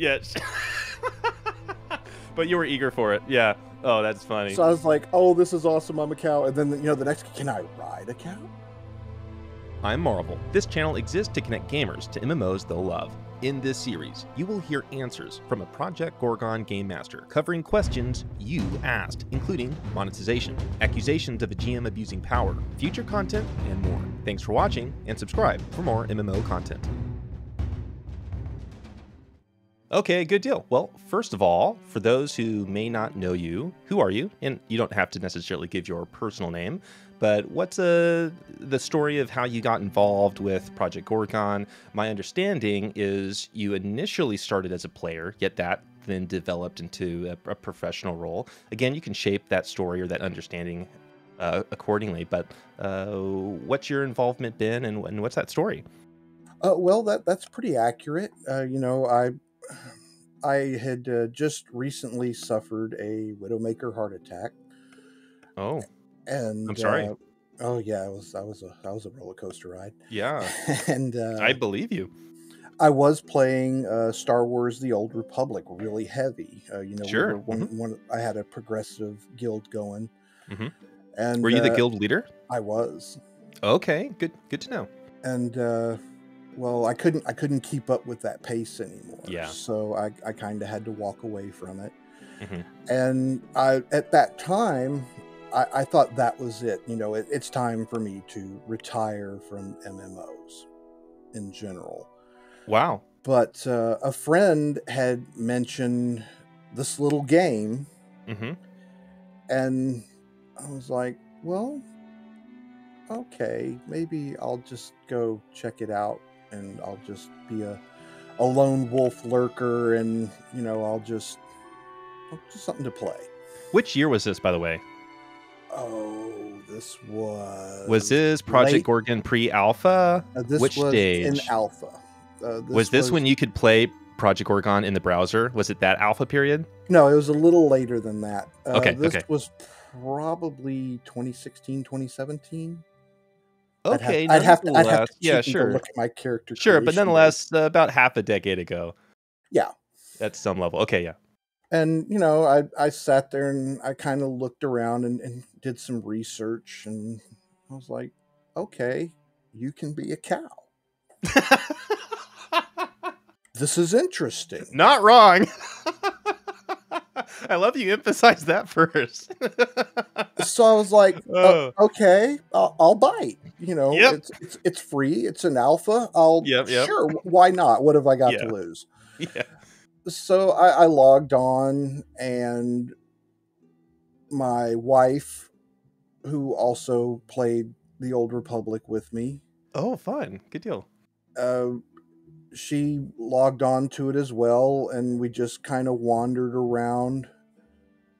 Yes. But you were eager for it. Yeah. Oh, that's funny. So I was like, oh, this is awesome, I'm a cow. And then, the next, can I ride a cow? I'm Marvel. This channel exists to connect gamers to MMOs they'll love. In this series, you will hear answers from a Project Gorgon game master covering questions you asked, including monetization, accusations of a GM abusing power, future content, and more. Thanks for watching, and subscribe for more MMO content. Okay, good deal. Well, first of all, for those who may not know you, who are you? And you don't have to necessarily give your personal name, but what's the story of how you got involved with Project Gorgon? My understanding is you initially started as a player, yet that then developed into a professional role. Again, you can shape that story or that understanding accordingly, but what's your involvement been and what's that story? Well, that's pretty accurate. I had just recently suffered a Widowmaker heart attack. Oh, and I'm sorry. Oh yeah, that was a roller coaster ride. Yeah, and I believe you. I was playing Star Wars: The Old Republic really heavy. Sure. I had a progressive guild going. Mm-hmm. And were you the guild leader? I was. Okay, good to know. And well, I couldn't keep up with that pace anymore. Yeah. So I kind of had to walk away from it. Mm-hmm. And at that time, I thought that was it. It's time for me to retire from MMOs in general. Wow. But a friend had mentioned this little game. Mm-hmm. And I was like, well, okay, maybe I'll just go check it out. And I'll just be a lone wolf lurker, and I'll just something to play. Which year was this, by the way? Oh, this was this Project Gorgon pre-alpha? Which was stage? In alpha. Was this when you could play Project Gorgon in the browser? Was it that alpha period? No, it was a little later than that. This okay. was probably 2016, 2017. Okay, I'd have to yeah, sure. Look at my character. Sure, but nonetheless, about half a decade ago. Yeah, at some level. Okay, yeah. And I sat there and I kind of looked around and did some research, and I was like, okay, you can be a cow. This is interesting. Not wrong. I love you emphasize that first. So I was like, okay, I'll bite. Yep. It's free. It's an alpha. Yep. Sure. Why not? What have I got to lose? Yeah. So I logged on, and my wife, who also played the Old Republic with me. Oh, fun. Good deal. She logged on to it as well, and we just kind of wandered around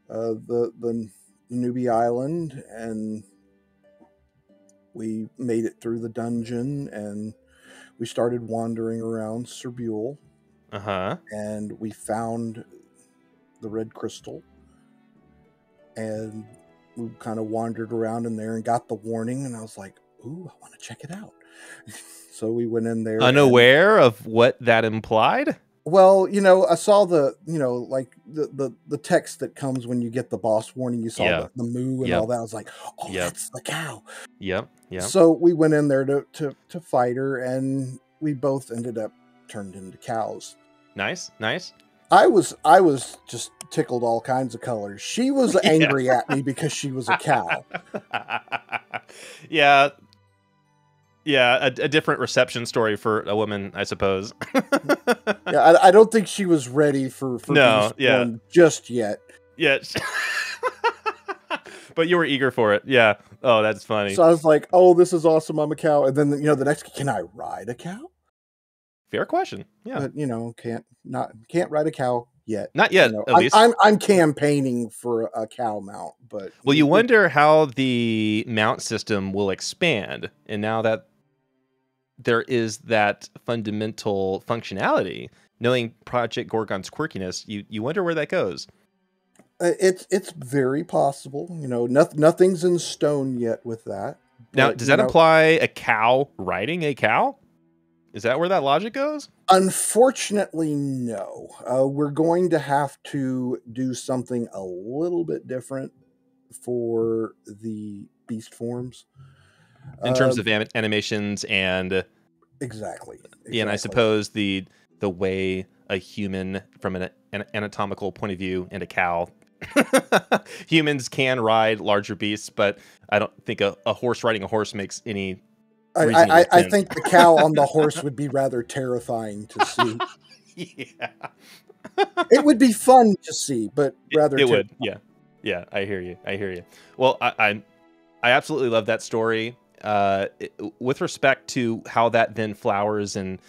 the newbie island, and we made it through the dungeon, and we started wandering around Serbule. And we found the red crystal, and we kind of wandered around in there and got the warning, and I was like, ooh, I want to check it out. So we went in there unaware of what that implied. Well, I saw the like the text that comes when you get the boss warning. You saw the moo and all that. I was like, oh, that's the cow. Yep. So we went in there to fight her, and we both ended up turned into cows. Nice. I was just tickled all kinds of colors. She was angry at me because she was a cow. Yeah, a different reception story for a woman, I suppose. Yeah, I don't think she was ready for just yet. Yes. But you were eager for it. Yeah. Oh, that's funny. So I was like, oh, this is awesome, I'm a cow. And then the next, can I ride a cow? Fair question. Yeah. But can't ride a cow yet. Not yet, at least. I'm campaigning for a cow mount, but well, you wonder how the mount system will expand. And now that there is that fundamental functionality, knowing Project Gorgon's quirkiness, you wonder where that goes. It's very possible. Nothing's in stone yet with that. Now, does that imply a cow riding a cow? Is that where that logic goes? Unfortunately, no. We're going to have to do something a little bit different for the beast forms. In terms of animations and Exactly. yeah, and I Exactly. suppose the way a human from an anatomical point of view and a cow humans can ride larger beasts, but I don't think a horse riding a horse makes any reasonable I sense. think the cow on the horse would be rather terrifying to see. Yeah. It would be fun to see, but rather It would. terrifying. Yeah. Yeah, I hear you. I hear you. Well, I absolutely love that story. With respect to how that then flowers and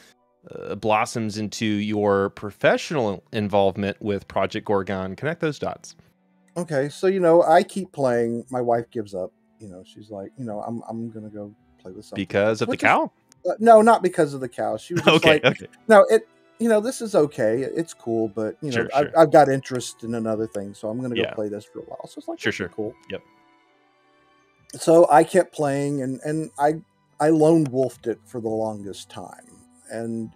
blossoms into your professional involvement with Project Gorgon, connect those dots. Okay, so I keep playing. My wife gives up. She's like, I'm gonna go play with something Because else, of the which is cow? no, not because of the cow. She was just Okay, like, okay. no, this is okay. It's cool, but Sure, I've, sure. I've got interest in another thing, so I'm gonna go Yeah, play this for a while. So it's like, sure, okay, sure. cool. Yep. So I kept playing, and I lone wolfed it for the longest time, and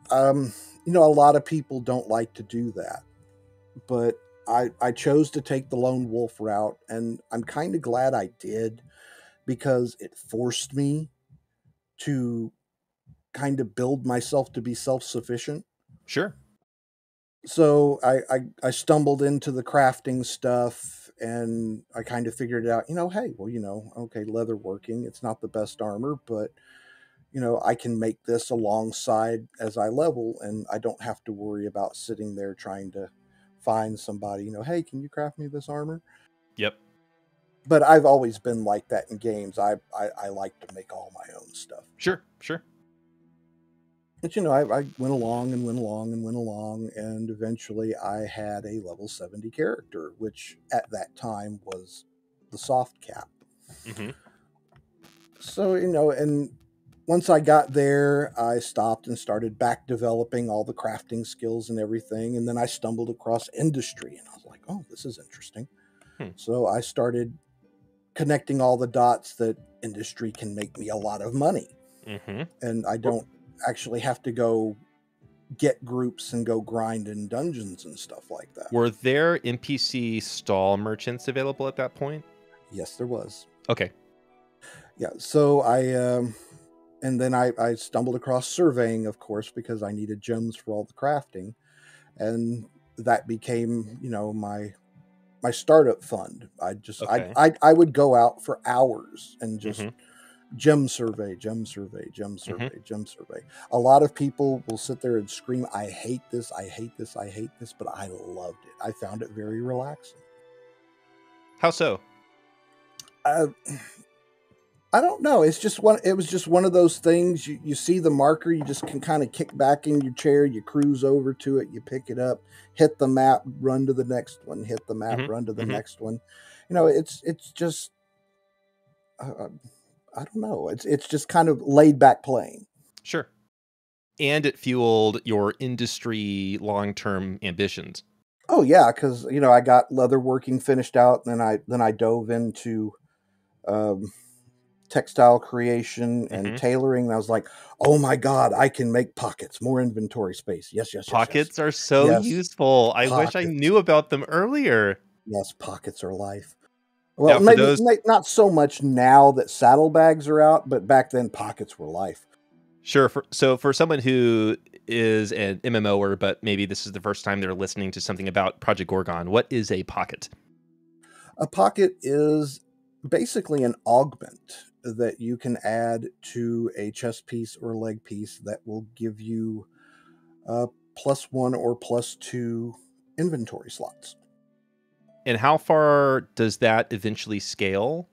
um, a lot of people don't like to do that, but I chose to take the lone wolf route, and I'm kind of glad I did because it forced me to kind of build myself to be self-sufficient. Sure. So I stumbled into the crafting stuff, and I kind of figured out, hey, well, okay, leather working, it's not the best armor, but I can make this alongside as I level, and I don't have to worry about sitting there trying to find somebody, hey, can you craft me this armor? Yep. But I've always been like that in games. I like to make all my own stuff. Sure, sure. But I went along and went along and went along, and eventually I had a level 70 character, which at that time was the soft cap. Hmm. So, and once I got there, I stopped and started back developing all the crafting skills and everything. And then I stumbled across industry, and I was like, oh, this is interesting. Hmm. So I started connecting all the dots that industry can make me a lot of money. Hmm. And I don't actually have to go get groups and go grind in dungeons and stuff like that. Were there NPC stall merchants available at that point? Yes, there was. Okay. Yeah. So and then I stumbled across surveying, of course, because I needed gems for all the crafting. And that became, my startup fund. Okay. I would go out for hours and just Hmm. gem survey, gem survey, gem Hmm. survey, gem survey. A lot of people will sit there and scream, I hate this, I hate this, I hate this, but I loved it. I found it very relaxing. How so? Uh, I don't know. It was just one of those things. You see the marker, you just can kind of kick back in your chair, you cruise over to it, you pick it up, hit the map, run to the next one, hit the map, Hmm. run to the Hmm. next one. It's just I don't know. It's just kind of laid back playing. Sure. And it fueled your industry long-term ambitions. Oh yeah, because I got leatherworking finished out, and then I dove into um, textile creation and Hmm. tailoring. And I was like, oh my god, I can make pockets, more inventory space. Yes, yes, yes, yes, Pockets are so yes. useful. I wish I Pockets, knew about them earlier. yes, pockets are life. Well, Now, for maybe those, not so much now that saddlebags are out, but back then pockets were life. sure. So for someone who is an MMOer, but maybe this is the first time they're listening to something about Project Gorgon, what is a pocket? A pocket is basically an augment that you can add to a chest piece or leg piece that will give you +1 or +2 inventory slots. And how far does that eventually scale?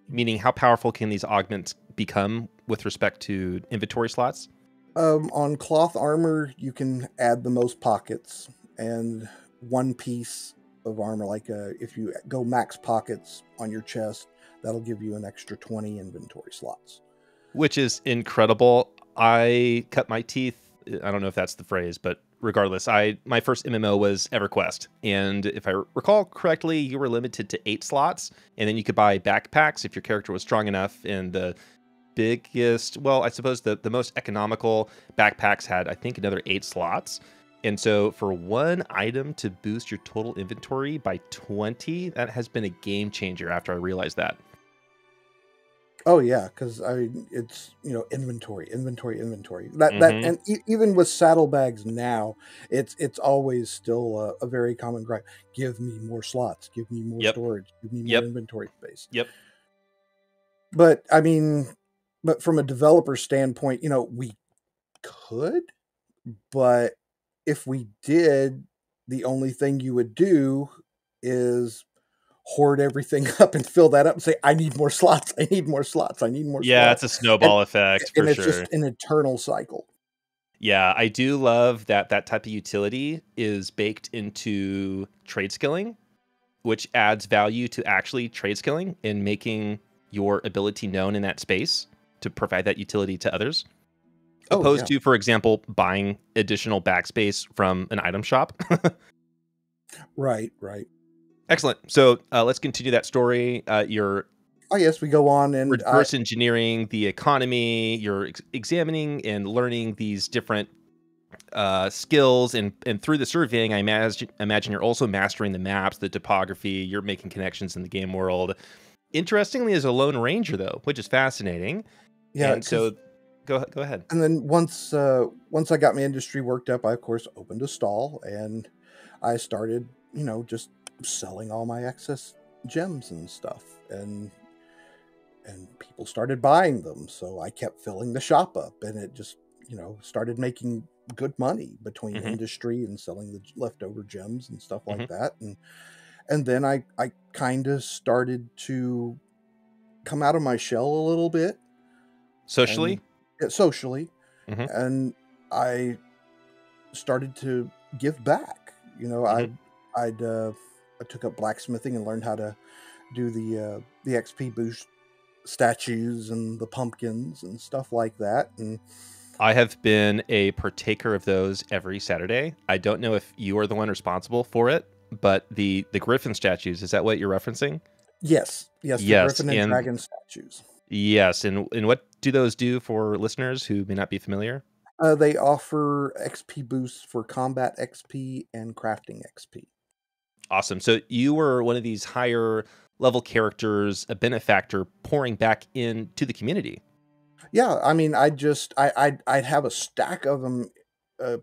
Meaning, how powerful can these augments become with respect to inventory slots? On cloth armor, you can add the most pockets, and one piece of armor, like if you go max pockets on your chest, that'll give you an extra 20 inventory slots. Which is incredible. I cut my teeth. I don't know if that's the phrase, but regardless, my first MMO was EverQuest, and if I recall correctly, you were limited to 8 slots, and then you could buy backpacks if your character was strong enough, and the biggest, well, I suppose the most economical backpacks had, I think, another 8 slots. And so for one item to boost your total inventory by 20, that has been a game changer after I realized that. Oh yeah, because I mean it's inventory, inventory, inventory. That Hmm. and even with saddlebags now, it's always still a very common gripe. Give me more slots, give me more Yep. storage, give me more Yep. inventory space. Yep. But I mean, but from a developer standpoint, we could, but if we did, the only thing you would do is hoard everything up and fill that up and say, I need more slots, I need more slots, I need more Yeah, it's slots. a And snowball effect for and it's sure. just an eternal cycle. Yeah, I do love that that type of utility is baked into trade skilling, which adds value to actually trade skilling and making your ability known in that space to provide that utility to others, Oh opposed yeah. to, for example, buying additional backspace from an item shop. Right, right. Excellent. So let's continue that story. You're Oh yes, we go on and I reverse engineering the economy. You're examining and learning these different skills, and through the surveying, I imagine you're also mastering the maps, the topography. You're making connections in the game world. Interestingly, as a lone ranger, though, which is fascinating. yeah, And because so, go ahead. and then once I got my industry worked up, I of course opened a stall and I started, just selling all my excess gems and stuff. And people started buying them, so I kept filling the shop up, and it just started making good money between Hmm. industry and selling the leftover gems and stuff like Hmm. that. And then I kind of started to come out of my shell a little bit Socially. and socially, Hmm. and I started to give back. Hmm. I took up blacksmithing and learned how to do the XP boost statues and the pumpkins and stuff like that. And I have been a partaker of those every Saturday. I don't know if you are the one responsible for it, but the griffin statues, is that what you're referencing? yes, yes, the Yes, griffin and and dragon statues. yes, and what do those do for listeners who may not be familiar? They offer XP boosts for combat XP and crafting XP. Awesome. So you were one of these higher level characters, a benefactor pouring back into the community. Yeah, I mean, I'd have a stack of them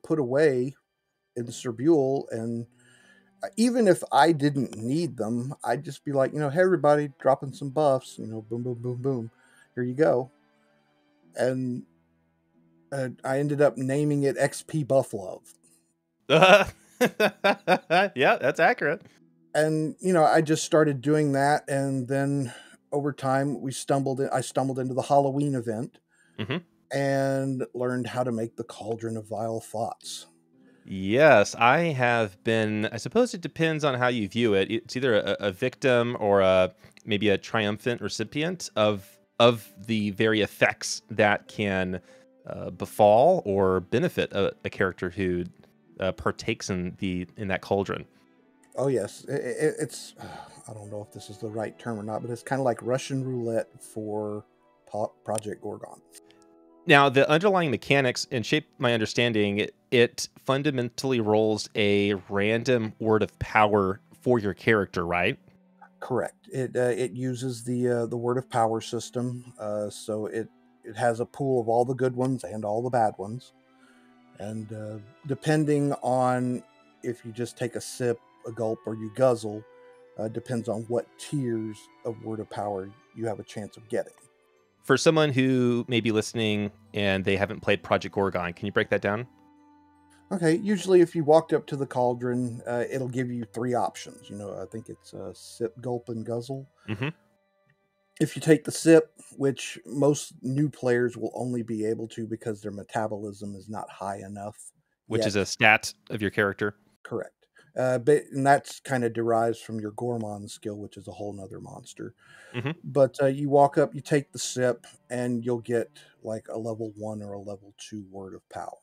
put away in Cerbule, and even if I didn't need them, I'd just be like, hey, everybody, dropping some buffs, boom, boom, boom, boom, here you go. And I ended up naming it XP Buff Love. Yeah, that's accurate. And I just started doing that, and then over time I stumbled into the Halloween event Hmm. and learned how to make the Cauldron of Vile Thoughts. Yes, I have been. I suppose it depends on how you view it. It's either a victim or a maybe a triumphant recipient of the very effects that can befall or benefit a character who partakes in that cauldron. Oh yes, it's I don't know if this is the right term or not, but it's kind of like Russian roulette for Project Gorgon. Now, the underlying mechanics and shape my understanding, it fundamentally rolls a random word of power for your character, right? Correct. It uses the word of power system, so it has a pool of all the good ones and all the bad ones, and depending on if you just take a sip, a gulp, or you guzzle, depends on what tiers of word of power you have a chance of getting. For someone who may be listening and they haven't played Project Gorgon, can you break that down? Okay, usually if you walked up to the cauldron, it'll give you three options. I think it's sip, gulp, and guzzle. Hmm. If you take the sip, which most new players will only be able to because their metabolism is not high enough Which is a yet. stat of your character. Correct. And that's kind of derives from your Gourmand skill, which is a whole nother monster. Hmm. But you walk up, you take the sip, and you'll get like a level 1 or a level 2 word of power.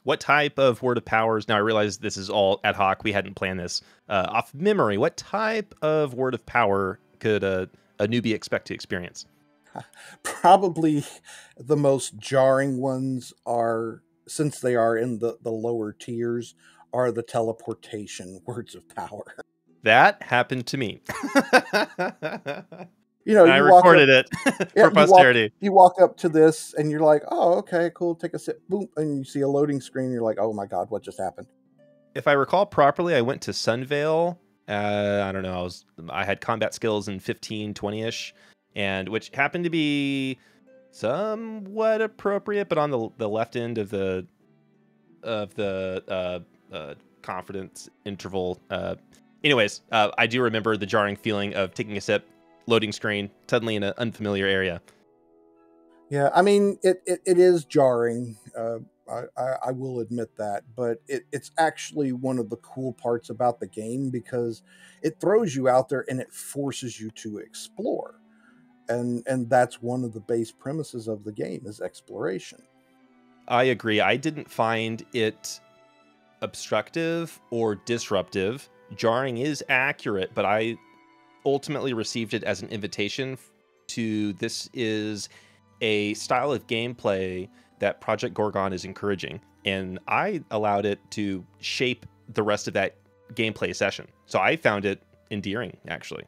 What type of word of powers? Now, I realize this is all ad hoc. We hadn't planned this off memory. What type of word of power could a newbie expect to experience? Probably the most jarring ones are, since they are in the lower tiers, are the teleportation words of power. That happened to me. You know, I you walk up, recorded it yeah, for posterity. you walk up to this, and you're like, oh, okay, cool. Take a sip, boom, and you see a loading screen. You're like, oh my god, what just happened? If I recall properly, I went to Sunvale. I don't know. I had combat skills in 15, 20-ish, and which happened to be somewhat appropriate, but on the left end of the confidence interval. Anyways, I do remember the jarring feeling of taking a sip, loading screen, suddenly in an unfamiliar area. Yeah, I mean, it is jarring. I will admit that, but it's actually one of the cool parts about the game because it throws you out there and it forces you to explore, and that's one of the base premises of the game is exploration. I agree. I didn't find it obstructive or disruptive. Jarring is accurate, but I ultimately received it as an invitation to this is a style of gameplay that Project Gorgon is encouraging, and I allowed it to shape the rest of that gameplay session. So I found it endearing, actually.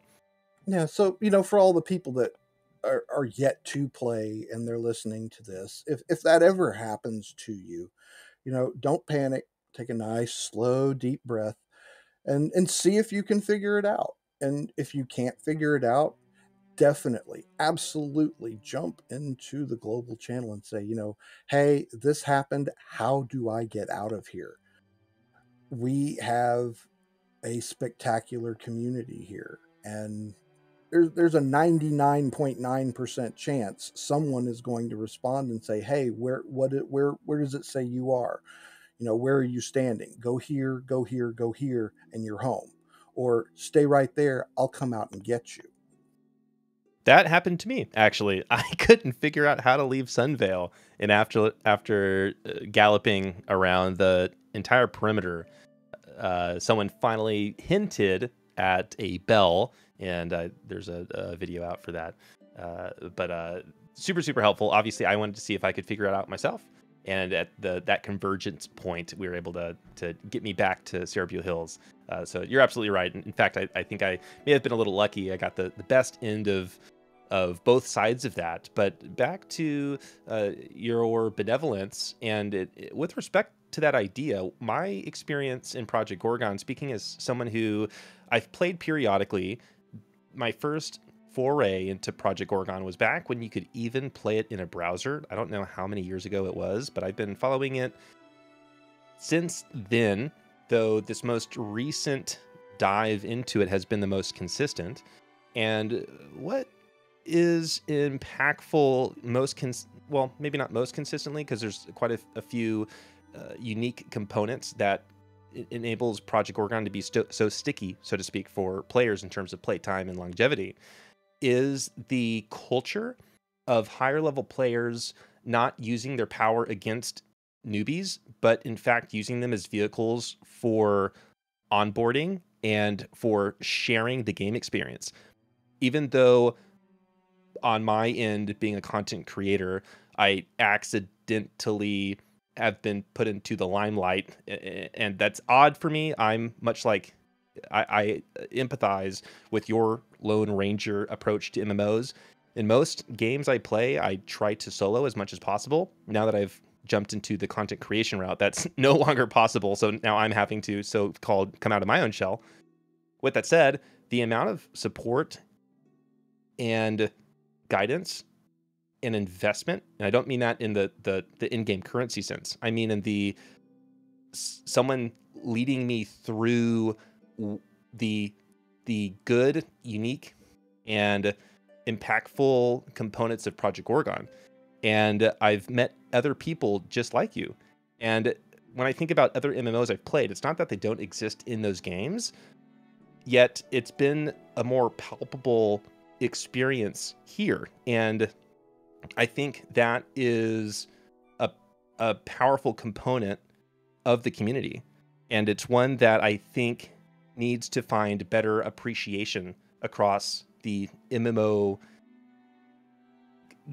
Yeah, so you know, for all the people that are yet to play and they're listening to this, if that ever happens to you, you know, don't panic. Take a nice, slow, deep breath and see if you can figure it out. And if you can't figure it out, definitely, absolutely jump into the global channel and say, you know, hey, this happened. How do I get out of here? We have a spectacular community here. And there's a 99.9% chance someone is going to respond and say, hey, where does it say you are? You know, where are you standing? Go here, go here, go here, and you're home. Or stay right there. I'll come out and get you. That happened to me, actually. I couldn't figure out how to leave Sunvale, and after galloping around the entire perimeter, someone finally hinted at a bell, and there's a video out for that. But super, super helpful. Obviously, I wanted to see if I could figure it out myself. And at that convergence point, we were able to get me back to Cerebral Hills. So you're absolutely right. In fact, I think I may have been a little lucky. I got the best end of both sides of that. But back to your benevolence, and with respect to that idea, my experience in Project Gorgon, speaking as someone who I've played periodically, my first foray into Project Gorgon was back when you could even play it in a browser. I don't know how many years ago it was, but I've been following it since then, though this most recent dive into it has been the most consistent. And what is impactful well, maybe not most consistently, because there's quite a few unique components that enables Project Gorgon to be so sticky, so to speak, for players in terms of playtime and longevity, is the culture of higher level players not using their power against newbies, but in fact using them as vehicles for onboarding and for sharing the game experience. Even though on my end, being a content creator, I accidentally have been put into the limelight, and that's odd for me. I'm much like I empathize with your Lone Ranger approach to MMOs. In most games I play, I try to solo as much as possible. Now that I've jumped into the content creation route, that's no longer possible. So now I'm having to so-called come out of my own shell. With that said, the amount of support and guidance and investment, and I don't mean that in the in-game currency sense. I mean in the someone leading me through the good, unique, and impactful components of Project Gorgon. And I've met other people just like you. And when I think about other MMOs I've played, it's not that they don't exist in those games, yet it's been a more palpable experience here. And I think that is a powerful component of the community. And it's one that I think needs to find better appreciation across the MMO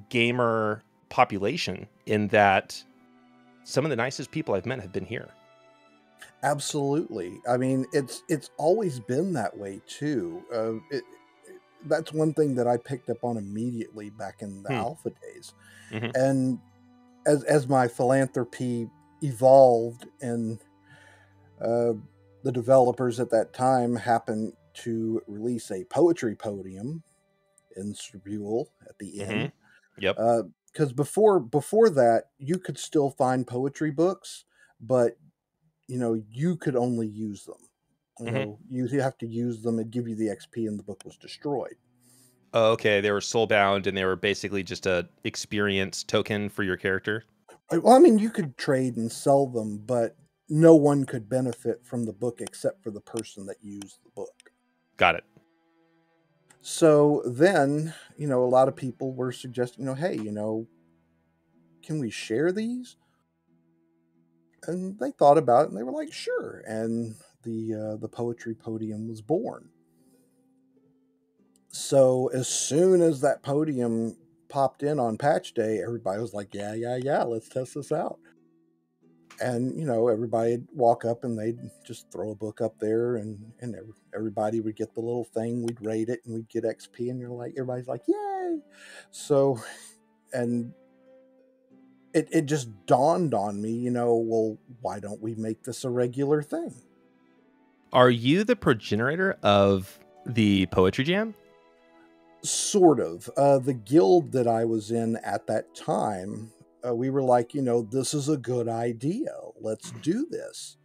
gamer population in that some of the nicest people I've met have been here. Absolutely. I mean, it's always been that way too. That's one thing that I picked up on immediately back in the Hmm. alpha days. Mm-hmm. And as my philanthropy evolved, and uh, the developers at that time happened to release a poetry podium in Strabule at the Mm-hmm. inn. Yep. Because before that, you could still find poetry books, but you could only use them. Mm-hmm. You have to use them and give you the XP, and the book was destroyed. Oh, okay, they were soulbound, and they were basically just a experience token for your character. Well, I mean, you could trade and sell them, but no one could benefit from the book except for the person that used the book. Got it. So then, a lot of people were suggesting, hey, can we share these? And they thought about it, and they were like, sure. And the poetry podium was born. So as soon as that podium popped in on patch day, everybody was like, yeah, let's test this out. And everybody'd walk up and they'd just throw a book up there, and everybody would get the little thing. We'd rate it and we'd get XP, and everybody's like, yay. So, and it just dawned on me, well, why don't we make this a regular thing? Are you the progenitor of the poetry jam? Sort of. The guild that I was in at that time, we were like, this is a good idea. Let's do this.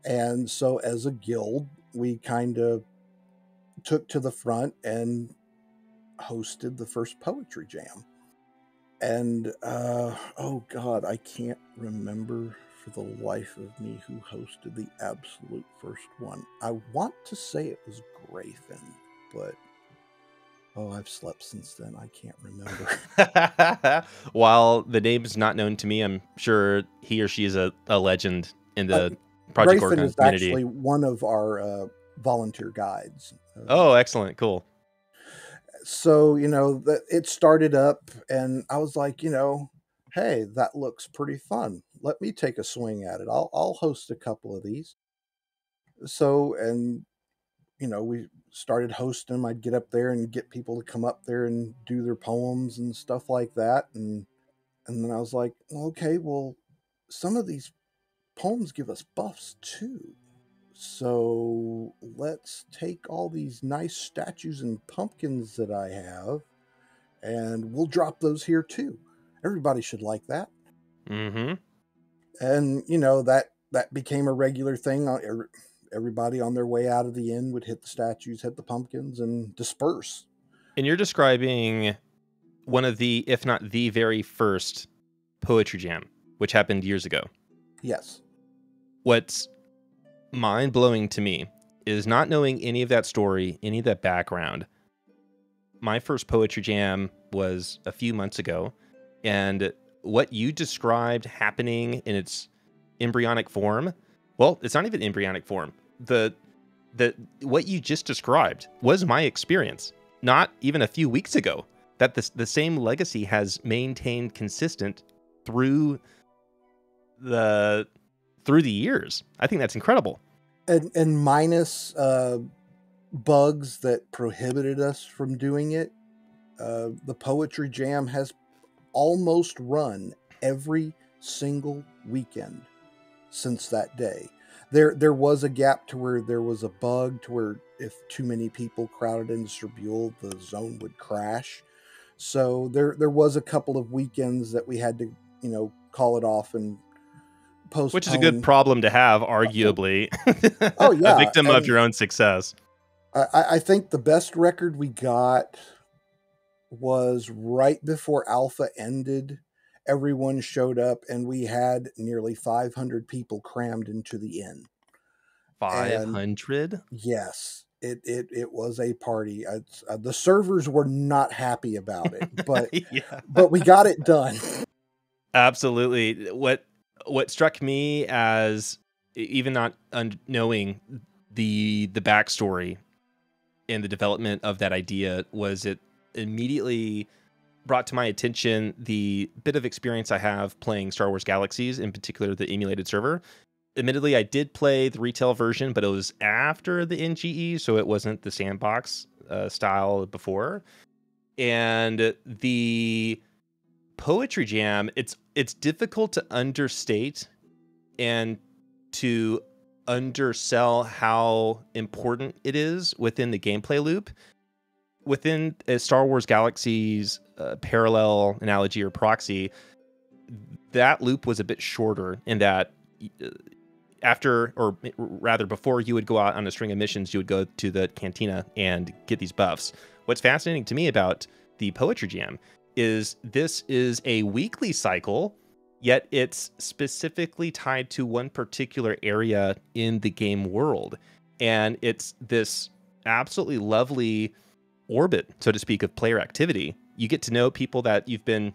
And so as a guild, we kind of took to the front and hosted the first poetry jam. And oh God, I can't remember for the life of me who hosted the absolute first one. I want to say it was Grayfin, but I've slept since then. I can't remember. While the name's not known to me, I'm sure he or she is a legend in the Project Grayfin Gorgon is community. actually one of our volunteer guides. Oh, excellent. Cool. So, it started up, and I was like, hey, that looks pretty fun. Let me take a swing at it. I'll host a couple of these. So, and we started hosting them. I'd get up there and get people to come up there and do their poems and stuff like that. And then I was like, okay, well, some of these poems give us buffs too. So let's take all these nice statues and pumpkins that I have, and we'll drop those here too. Everybody should like that. Mm-hmm. And that became a regular thing. Everybody on their way out of the inn would hit the statues, hit the pumpkins, and disperse. And you're describing one of the, if not the very first poetry jam, which happened years ago. Yes. What's mind-blowing to me is not knowing any of that story, any of that background. My first poetry jam was a few months ago, and what you described happening in its embryonic form, well, it's not even embryonic form. The what you just described was my experience, not even a few weeks ago. That the same legacy has maintained consistent through the years. I think that's incredible. And minus bugs that prohibited us from doing it, the poetry jam has almost run every single weekend since that day. There was a gap to where there was a bug to where if too many people crowded into Strabule, the zone would crash. So there was a couple of weekends that we had to, call it off and postpone. Which is a good problem to have, arguably. Oh yeah, a victim of your own success. I think the best record we got was right before Alpha ended. Everyone showed up, and we had nearly 500 people crammed into the inn. 500? Yes, it was a party. The servers were not happy about it, but Yeah. but we got it done. Absolutely. What struck me as, even not knowing the backstory and the development of that idea, was it immediately brought to my attention the bit of experience I have playing Star Wars Galaxies, in particular the emulated server. Admittedly, I did play the retail version, but it was after the NGE, so it wasn't the sandbox style before. And the Poetry Jam, it's difficult to understate and to undersell how important it is within the gameplay loop. Within Star Wars Galaxy's parallel analogy or proxy, that loop was a bit shorter in that after, or rather before you would go out on a string of missions, you would go to the cantina and get these buffs. What's fascinating to me about the Poetry Jam is this is a weekly cycle, yet it's specifically tied to one particular area in the game world. And it's this absolutely lovely orbit, so to speak, of player activity. You get to know people that you've been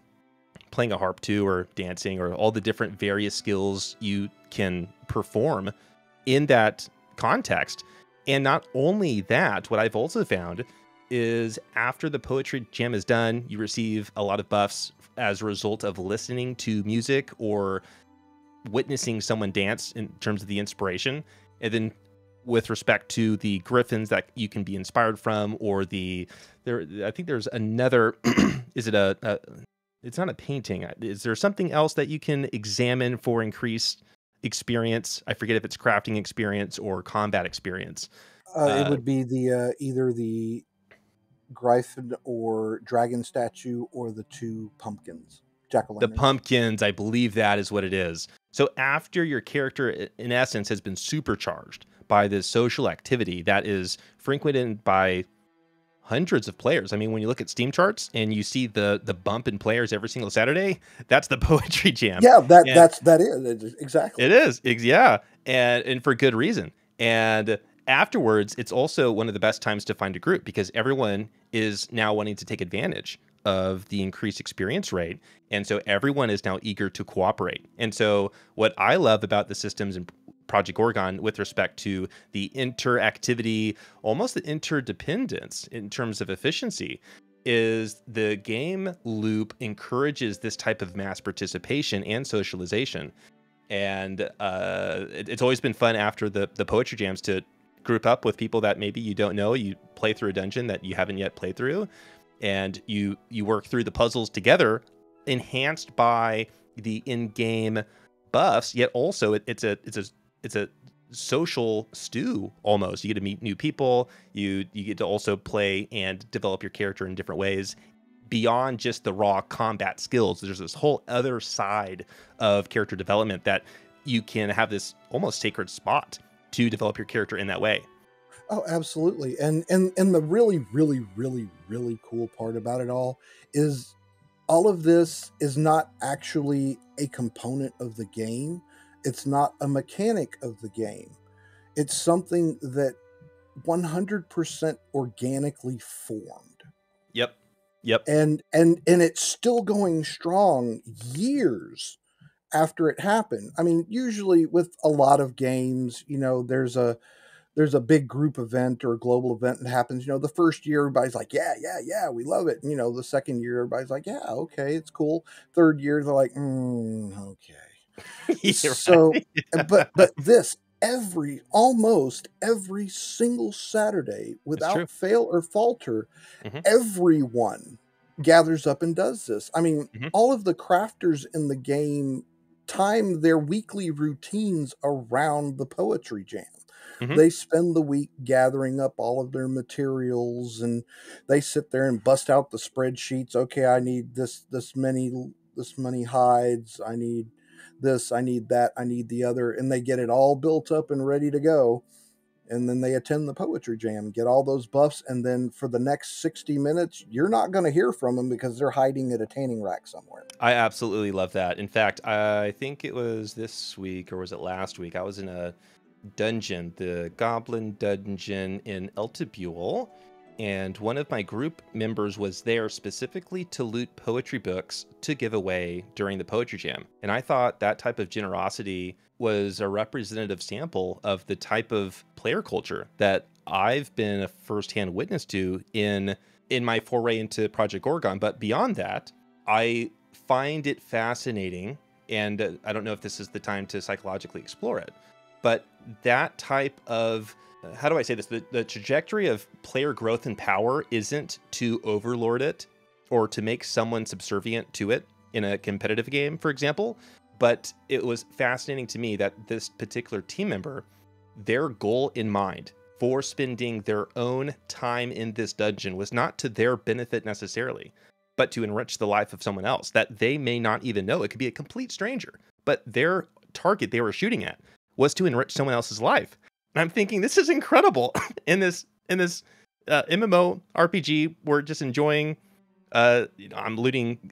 playing a harp to, or dancing, or all the different various skills you can perform in that context. And not only that, what I've also found is after the Poetry Jam is done, you receive a lot of buffs as a result of listening to music or witnessing someone dance in terms of the inspiration. And then with respect to the griffins that you can be inspired from, or I think there's another, is it it's not a painting. Is there something else that you can examine for increased experience? I forget if it's crafting experience or combat experience. It would be the either the Gryphon or dragon statue or the two pumpkins. The pumpkins, I believe that is what it is. So after your character, in essence, has been supercharged by this social activity that is frequented by hundreds of players. I mean, when you look at Steam charts and you see the bump in players every single Saturday, that's the Poetry Jam. Yeah, that is exactly. It is, yeah, and for good reason. And afterwards, it's also one of the best times to find a group because everyone is now wanting to take advantage of the increased experience rate. And so everyone is now eager to cooperate. And so what I love about the systems in Project Gorgon with respect to the interactivity, almost the interdependence in terms of efficiency, is the game loop encourages this type of mass participation and socialization. And it's always been fun after the Poetry Jams to group up with people that maybe you don't know. You play through a dungeon that you haven't yet played through, and you work through the puzzles together, enhanced by the in-game buffs. Yet also it's a social stew almost. You get to meet new people. You get to also play and develop your character in different ways beyond just the raw combat skills. There's this whole other side of character development that you can have this almost sacred spot to develop your character in that way. Oh, absolutely. And the really, really, really, really cool part about it all is all of this is not actually a component of the game. It's not a mechanic of the game. It's something that 100% organically formed. Yep. And it's still going strong years after it happened. I mean, usually with a lot of games, there's a big group event or a global event that happens. The first year everybody's like, yeah, we love it. And, the second year everybody's like, yeah, okay, it's cool. Third year they're like, okay. So, right. but this almost every single Saturday, without fail or falter, everyone gathers up and does this. I mean, all of the crafters in the game time their weekly routines around the Poetry Jam. They spend the week gathering up all of their materials, and they sit there and bust out the spreadsheets. Okay, I need this many hides. I need this, I need that, I need the other, and they get it all built up and ready to go. And then they attend the Poetry Jam, get all those buffs, and then for the next 60 minutes, you're not going to hear from them because they're hiding at a tanning rack somewhere. I absolutely love that. In fact, I think it was this week, or was it last week? I was in a dungeon, the Goblin Dungeon in Eltibule, and one of my group members was there specifically to loot poetry books to give away during the Poetry Jam. And I thought that type of generosity was a representative sample of the type of player culture that I've been a firsthand witness to in in my foray into Project Gorgon. But beyond that, I find it fascinating, and I don't know if this is the time to psychologically explore it, but that type of, how do I say this? The trajectory of player growth and power isn't to overlord it or to make someone subservient to it in a competitive game, for example. But it was fascinating to me that this particular team member, their goal in mind for spending their own time in this dungeon was not to their benefit necessarily, but to enrich the life of someone else that they may not even know. It could be a complete stranger, but their target they were shooting at was to enrich someone else's life. And I'm thinking, this is incredible. in this MMORPG, we're just enjoying. I'm looting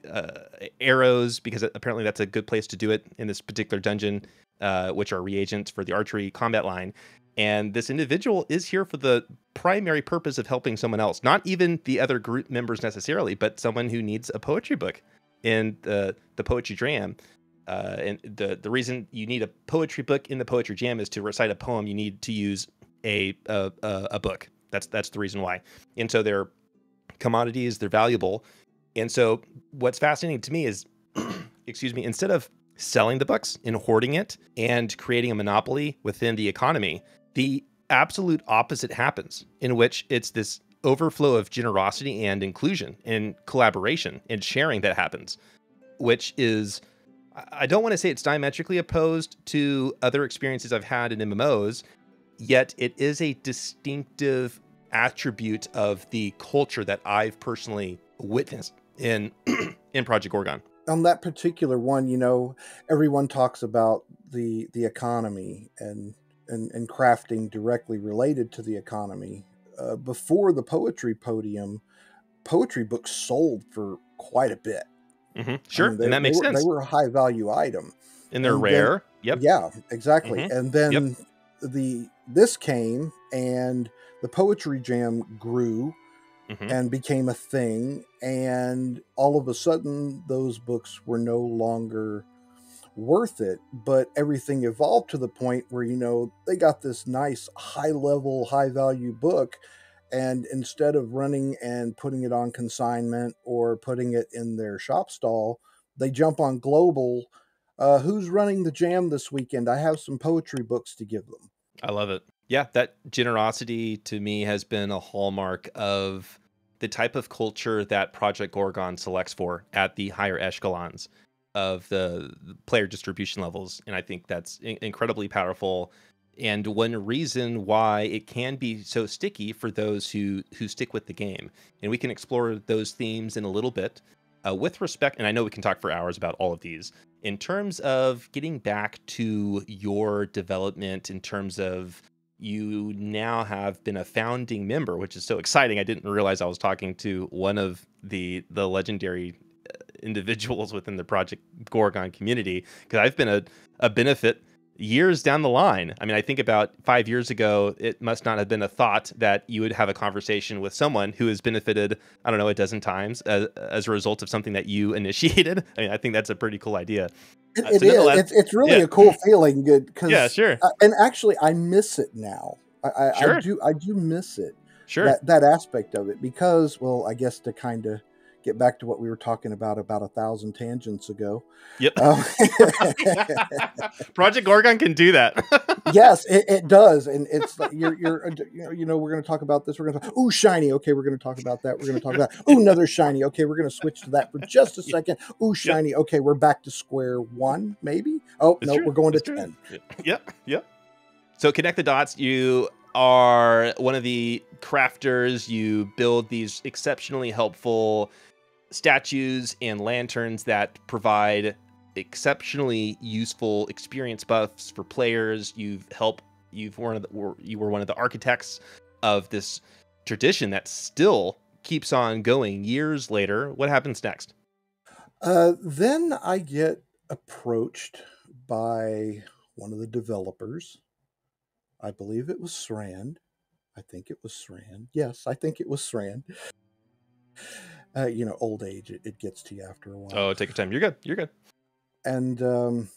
arrows because apparently that's a good place to do it in this particular dungeon, which are reagents for the archery combat line. And this individual is here for the primary purpose of helping someone else, not even the other group members necessarily, but someone who needs a poetry book in the poetry jam. And the reason you need a poetry book in the poetry jam is to recite a poem. You need to use a book. That's the reason why. And so they're commodities, they're valuable. And so what's fascinating to me is, excuse me, instead of selling the books and hoarding it and creating a monopoly within the economy, the absolute opposite happens, in which it's this overflow of generosity and inclusion and collaboration and sharing that happens, which is, I don't want to say it's diametrically opposed to other experiences I've had in MMOs, yet it is a distinctive attribute of the culture that I've personally witnessed in in Project Gorgon. On that particular one, you know, everyone talks about the economy and crafting directly related to the economy. Before the poetry podium, poetry books sold for quite a bit. Mm-hmm. Sure, I mean, and that makes sense. They were a high value item, And they're rare. Then, yep. Yeah, exactly. Mm-hmm. And then this came, and the poetry jam grew. Mm-hmm. And became a thing, and all of a sudden those books were no longer worth it, but everything evolved to the point where, you know, they got this nice high level, high value book, and instead of running and putting it on consignment or putting it in their shop stall, they jump on global. Who's running the jam this weekend? I have some poetry books to give them. I love it. Yeah, that generosity to me has been a hallmark of the type of culture that Project Gorgon selects for at the higher echelons of the player distribution levels. And I think that's incredibly powerful. And one reason why it can be so sticky for those who stick with the game. And we can explore those themes in a little bit with respect. And I know we can talk for hours about all of these. In terms of getting back to your development, in terms of you now have been a founding member, which is so exciting. I didn't realize I was talking to one of the legendary individuals within the Project Gorgon community, because I've been a benefit years down the line. I mean, I think about 5 years ago, it must not have been a thought that you would have a conversation with someone who has benefited, I don't know, a dozen times as a result of something that you initiated. I mean, I think that's a pretty cool idea. It is. It's really a cool feeling. Good. Yeah, sure. And actually, I miss it now. Sure. I do miss it. Sure. That aspect of it, because, well, I guess to kind of get back to what we were talking about 1,000 tangents ago. Yep. Project Gorgon can do that. Yes, it does. And it's like we're going to talk about this. We're going to ooh, shiny. Okay, we're going to talk about that. We're going to talk about ooh, another shiny. Okay, we're going to switch to that for just a second. Ooh, shiny. Yep. Okay, we're back to square one, maybe. Oh, no, we're going to 10. Yep. So connect the dots. You are one of the crafters. You build these exceptionally helpful statues and lanterns that provide exceptionally useful experience buffs for players. You were one of the architects of this tradition that still keeps on going years later. What happens next? Then I get approached by one of the developers. I believe it was Srand. I think it was Srand. Yes, I think it was Srand. Old age, it gets to you after a while. Oh, take your time. You're good. And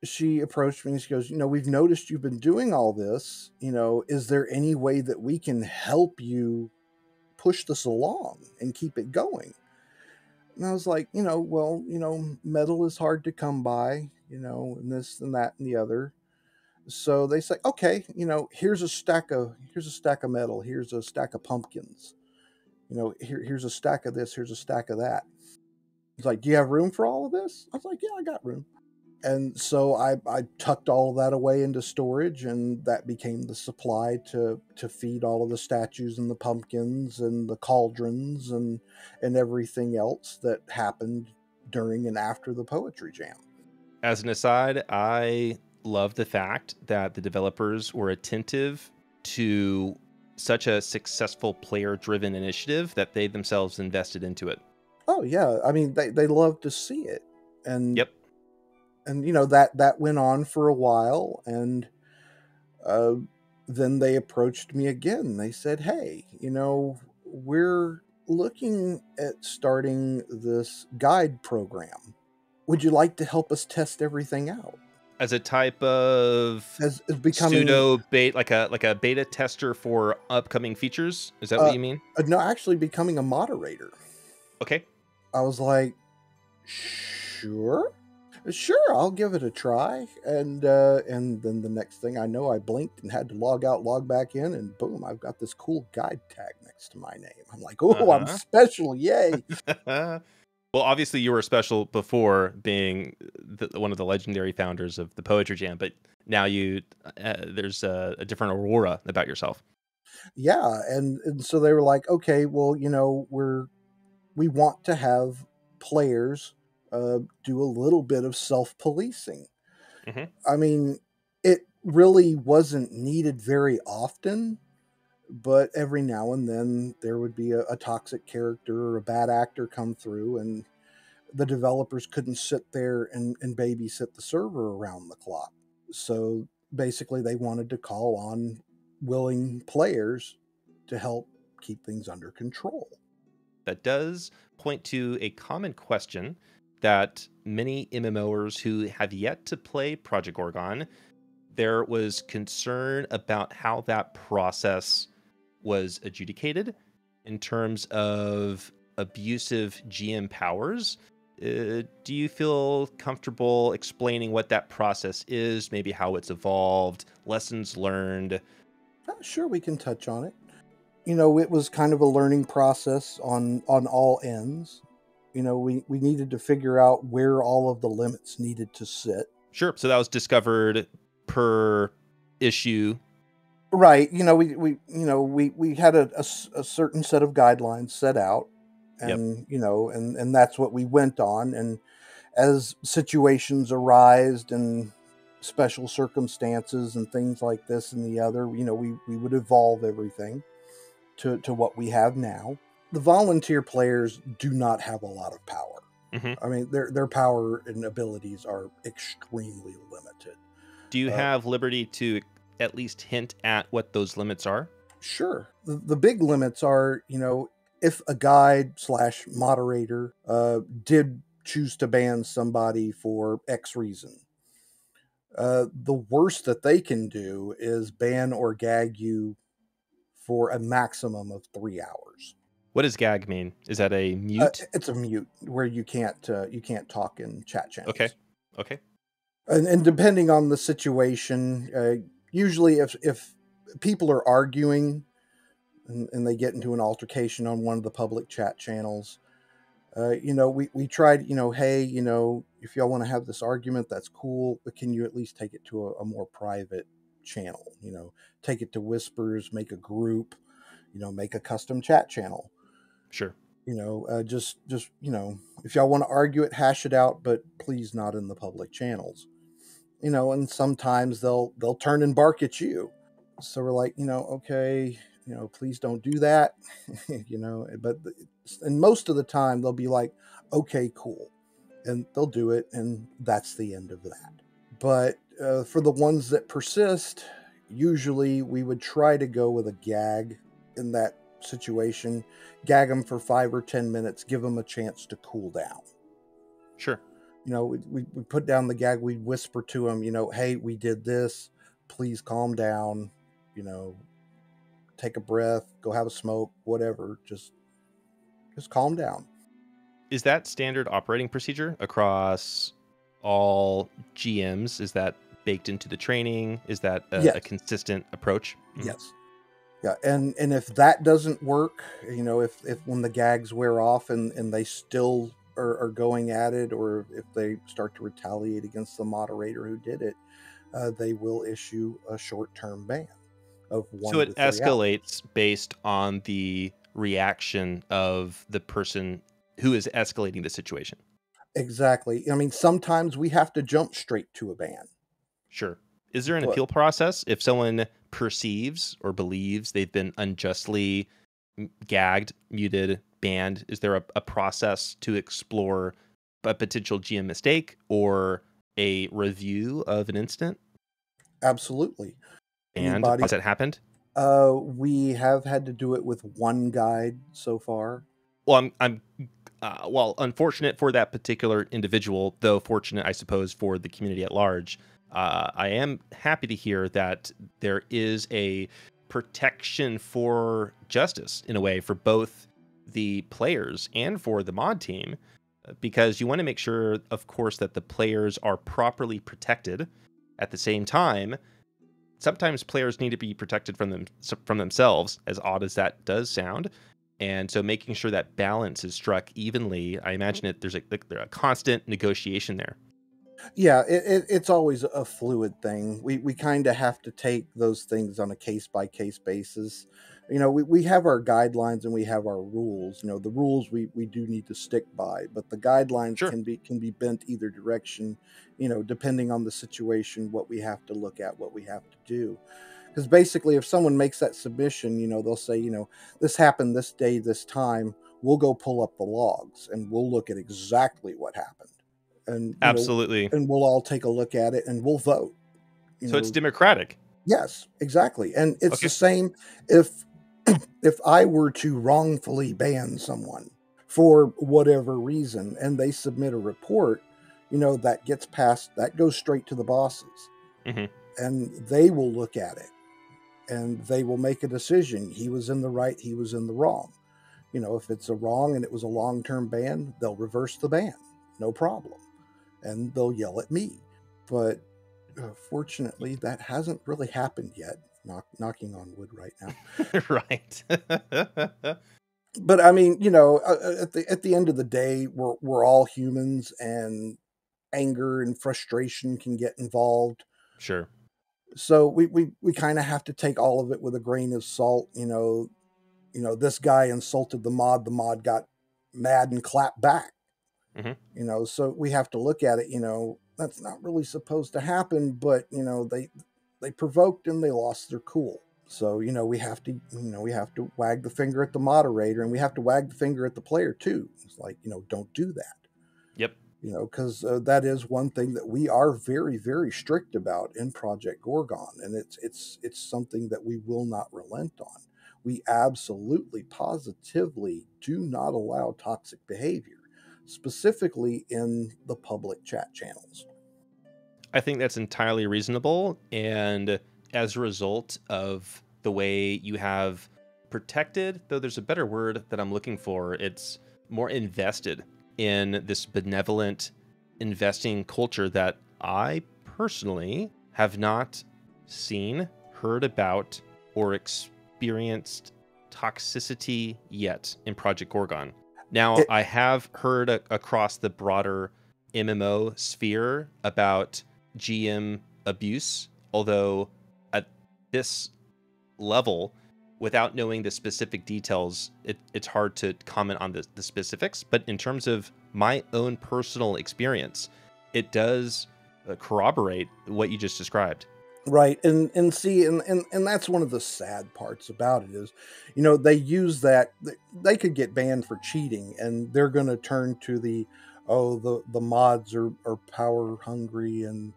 she approached me and she goes, we've noticed you've been doing all this. Is there any way that we can help you push this along and keep it going. And I was like, well, metal is hard to come by, and this and that and the other. So they say, okay, here's a stack of metal, here's a stack of pumpkins, here's a stack of this, here's a stack of that. It's like, do you have room for all of this? I was like, yeah, I got room. And so I tucked all of that away into storage, and that became the supply to feed all of the statues and the pumpkins and the cauldrons and everything else that happened during and after the poetry jam. As an aside, I love the fact that the developers were attentive to such a successful player-driven initiative that they themselves invested into it. Oh yeah, I mean they love to see it, and Yep. That went on for a while, and uh, then they approached me again. They said, "Hey, we're looking at starting this guide program. Would you like to help us test everything out?" As a type of As becoming pseudo beta, like a beta tester for upcoming features. Is that what you mean? no, actually becoming a moderator. Okay. I was like, sure, I'll give it a try. And then the next thing I know, I blinked and had to log out, log back in, and boom, I've got this cool guide tag next to my name. I'm like, oh, I'm special, yay! Well, obviously you were special before being one of the legendary founders of the Poetry Jam, but now there's a different aurora about yourself. Yeah, and so they were like, okay, well, we want to have players do a little bit of self-policing. Mm-hmm. I mean, it really wasn't needed very often, but every now and then there would be a toxic character or a bad actor come through, and the developers couldn't sit there and babysit the server around the clock. So basically, they wanted to call on willing players to help keep things under control. That does point to a common question that many MMOers who have yet to play Project Gorgon, there was concern about how that process was adjudicated in terms of abusive GM powers. Do you feel comfortable explaining what that process is, maybe how it's evolved, lessons learned? Sure, we can touch on it. It was kind of a learning process on all ends. We needed to figure out where all of the limits needed to sit. Sure. So that was discovered per issue. Right. We had a certain set of guidelines set out, Yep. and and that's what we went on. And as situations arised and special circumstances and things like this and the other, we would evolve everything to what we have now. The volunteer players do not have a lot of power. Mm-hmm. I mean, their power and abilities are extremely limited. Do you have liberty to at least hint at what those limits are? Sure. The big limits are, if a guide / moderator did choose to ban somebody for X reason, the worst that they can do is ban or gag you for a maximum of 3 hours. What does gag mean? Is that a mute? It's a mute where you can't talk in chat channels. Okay. And depending on the situation, usually if people are arguing and they get into an altercation on one of the public chat channels, we tried, hey, if y'all want to have this argument, that's cool, but can you at least take it to a more private channel? Take it to Whispers, make a group, make a custom chat channel. Sure. Just if y'all want to argue it, hash it out, but please not in the public channels. And sometimes they'll turn and bark at you. So we're like, okay, please don't do that. But and most of the time they'll be like, okay, cool. And they'll do it. And that's the end of that. But for the ones that persist, usually we would try to go with a gag in that situation, gag them for 5 or 10 minutes, give them a chance to cool down. Sure. We put down the gag, we whisper to them, hey, we did this, please calm down, take a breath, go have a smoke, whatever. Just calm down. Is that standard operating procedure across all GMs? Is that baked into the training? Is that a Yes. consistent approach? Yes. Yeah, and if that doesn't work, if when the gags wear off and they still are going at it, or if they start to retaliate against the moderator who did it, they will issue a short-term ban of So 1 to it 3 hours. escalates based on the reaction of the person who is escalating the situation. Exactly. I mean, sometimes we have to jump straight to a ban, Sure. Is there an but appeal process if someone perceives or believes they've been unjustly gagged, muted, banned? Is there a process to explore a potential GM mistake or a review of an incident? absolutely. And Anybody has that happened? we have had to do it with one guide so far. Well, well, unfortunate for that particular individual, though fortunate, I suppose, for the community at large. I am happy to hear that there is a protection for justice in a way for both the players and for the mod team, because you want to make sure, of course, that the players are properly protected. At the same time, sometimes players need to be protected from themselves, as odd as that does sound. And so making sure that balance is struck evenly, I imagine there's a constant negotiation there. Yeah, it's always a fluid thing. We kind of have to take those things on a case by case basis. We have our guidelines and we have our rules. The rules we do need to stick by, but the guidelines Sure. can be bent either direction. Depending on the situation, what we have to look at, what we have to do. Because basically, if someone makes that submission, they'll say, this happened this day, this time. We'll go pull up the logs and we'll look at exactly what happened, and Absolutely. and we'll all take a look at it and we'll vote. You So it's know, democratic. yes, exactly. And it's the Okay. same if if I were to wrongfully ban someone for whatever reason and they submit a report, that gets passed, that goes straight to the bosses Hmm. and they will look at it and they will make a decision. He was in the right, he was in the wrong. If it's a wrong and it was a long-term ban, they'll reverse the ban. No problem. And they'll yell at me. But fortunately, that hasn't really happened yet. Knocking on wood right now. Right. But I mean, at the end of the day, we're all humans, and anger and frustration can get involved. Sure. So we kind of have to take all of it with a grain of salt. This guy insulted the mod. The mod got mad and clapped back. Hmm. So we have to look at it. That's not really supposed to happen, but they provoked and they lost their cool. So we have to wag the finger at the moderator, and we have to wag the finger at the player too. It's like, don't do that. Yep. Because that is one thing that we are very, very strict about in Project Gorgon, and it's something that we will not relent on. We absolutely, positively do not allow toxic behavior, specifically in the public chat channels. I think that's entirely reasonable. And as a result of the way you have protected, though there's a better word that I'm looking for, it's more invested in this benevolent investing culture that I personally have not seen, heard about, or experienced toxicity yet in Project Gorgon. Now, It, I have heard across the broader MMO sphere about GM abuse, although at this level, without knowing the specific details, it's hard to comment on the specifics. But in terms of my own personal experience, it does corroborate what you just described. right, and see, and that's one of the sad parts about it is, they use that they could get banned for cheating, and they're going to turn to the mods are power hungry and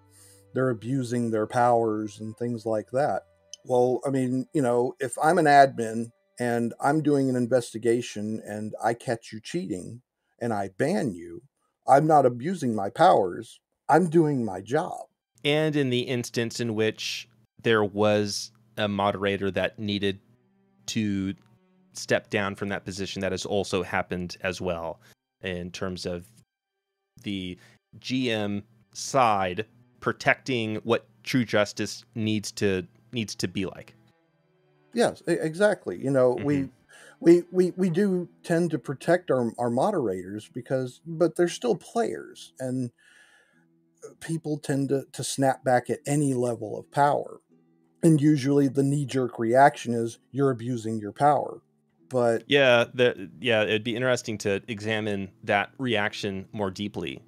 they're abusing their powers and things like that. Well, I mean, if I'm an admin and I'm doing an investigation and I catch you cheating and I ban you, I'm not abusing my powers. I'm doing my job. And in the instance in which there was a moderator that needed to step down from that position, that has also happened as well, in terms of the GM side protecting what true justice needs to be like. Yes, exactly. You know, Mm-hmm. we do tend to protect our moderators but they're still players, and people tend to snap back at any level of power. And usually the knee-jerk reaction is you're abusing your power. But Yeah, it'd be interesting to examine that reaction more deeply.